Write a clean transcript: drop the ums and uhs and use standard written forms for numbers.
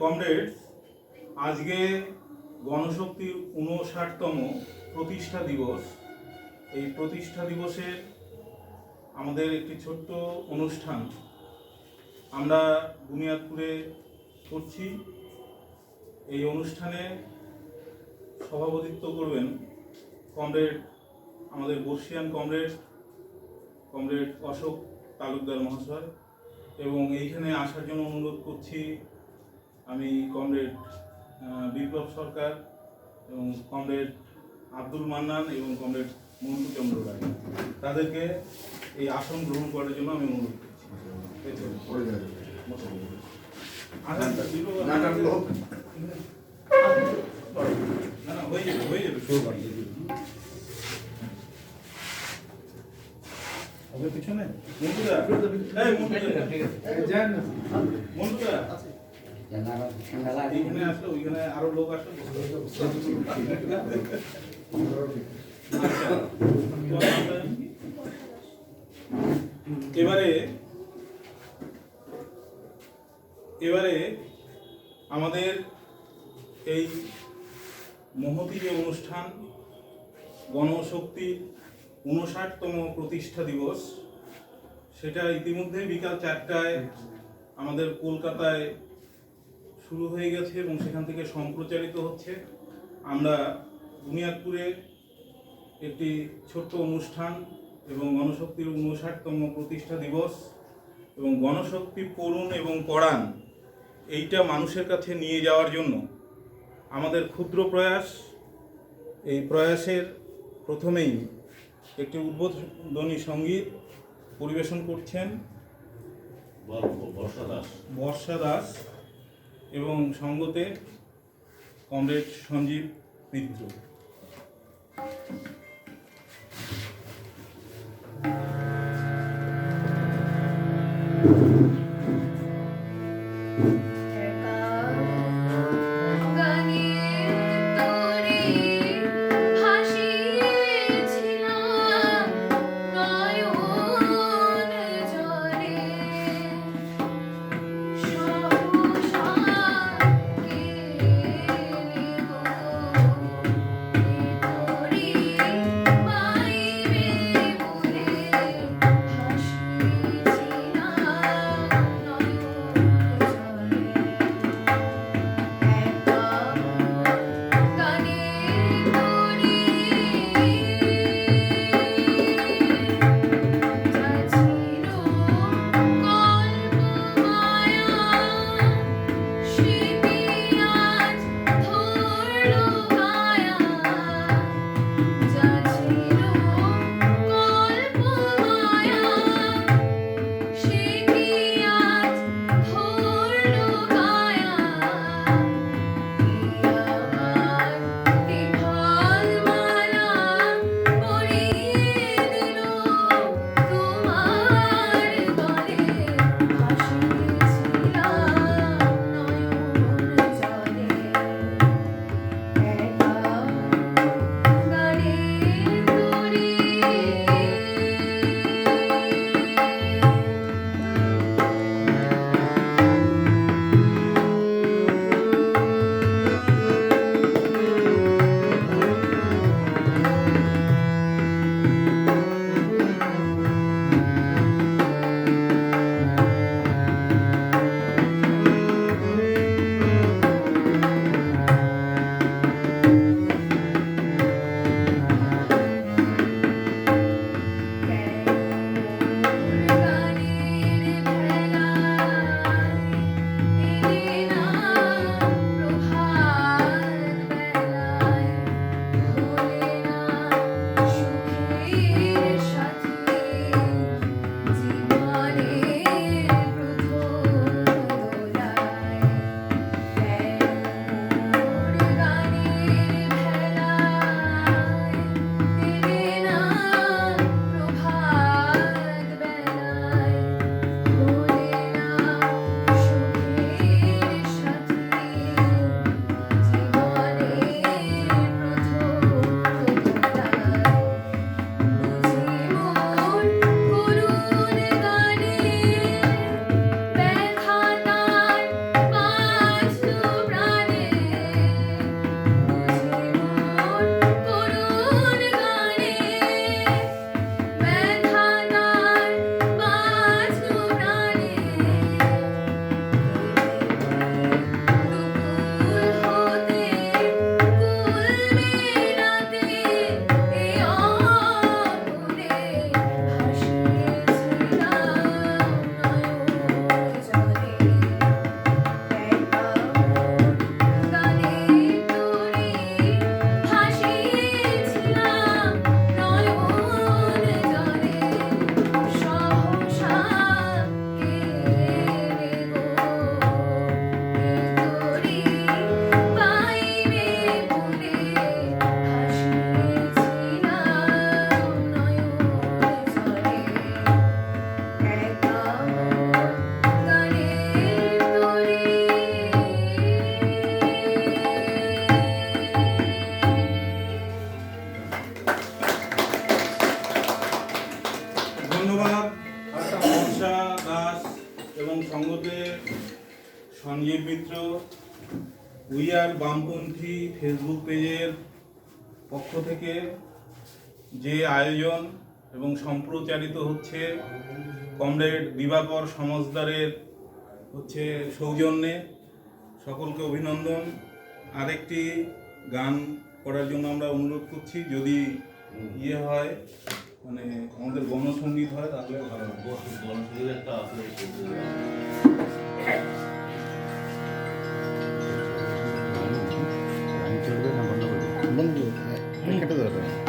Comrades, আজকে গণশক্তির ৫৯তম প্রতিষ্ঠা দিবস। এই প্রতিষ্ঠা দিবসের আমাদের একটি ছোট্ট অনুষ্ঠান আমরা বুনিয়াদপুরে করছি। এই অনুষ্ঠানে সভাপতিত্ব করবেন কমরেড, আমাদের বর্ষিয়ান কমরেড অশোক তালুকদার মহাশয়, এবং এইখানে আসার জন্য অনুরোধ করছি আমি কমরেড বিপ্লব সরকার এবং কমরেড আব্দুল মান্নান এবং কমরেড মন্টু চন্দ্র রায়, তাদেরকে এই আসন গ্রহণ করার জন্য আমি অনুরোধ করছি। হয়ে যাবে পিছনে মন্টুদা, এইখানে আসলে ওইখানে আরো লোক আসলে এবারে আমাদের এই মহতী যে অনুষ্ঠান গণশক্তির ৫৯তম প্রতিষ্ঠা দিবস, সেটা ইতিমধ্যে বিকাল ৪টায় আমাদের কলকাতায় শুরু হয়ে গেছে এবং সেখান থেকে সম্প্রচারিত হচ্ছে। আমরা বুনিয়াদপুরে একটি ছোট্ট অনুষ্ঠান এবং গণশক্তির ৫৯তম প্রতিষ্ঠা দিবস এবং গণশক্তি পড়ুন এবং পড়ান, এইটা মানুষের কাছে নিয়ে যাওয়ার জন্য আমাদের ক্ষুদ্র প্রয়াস। এই প্রয়াসের প্রথমেই একটি উদ্বোধনী সঙ্গীত পরিবেশন করছেন বর্ষা দাস এবং সঙ্গতে কমরেড সঞ্জীব মিত্র। দাস এবং সঙ্গতে সঞ্জীব মিত্র উই আর বামপন্থী ফেসবুক পেজের পক্ষ থেকে যে আয়োজন এবং সম্প্রচারিত হচ্ছে কমরেড দিবাকর সমজদারের সৌজন্যে সকলকে অভিনন্দন। আরেকটি গান করার জন্য আমরা অনুরোধ করছি, যদি হয় মানে আমাদের গণসঙ্গীত হয় তাহলে ভালো হবে। গণসঙ্গীত একটা আসলে চলবে না, বন্ধ করবে, বন্ধ কেটে দেবে।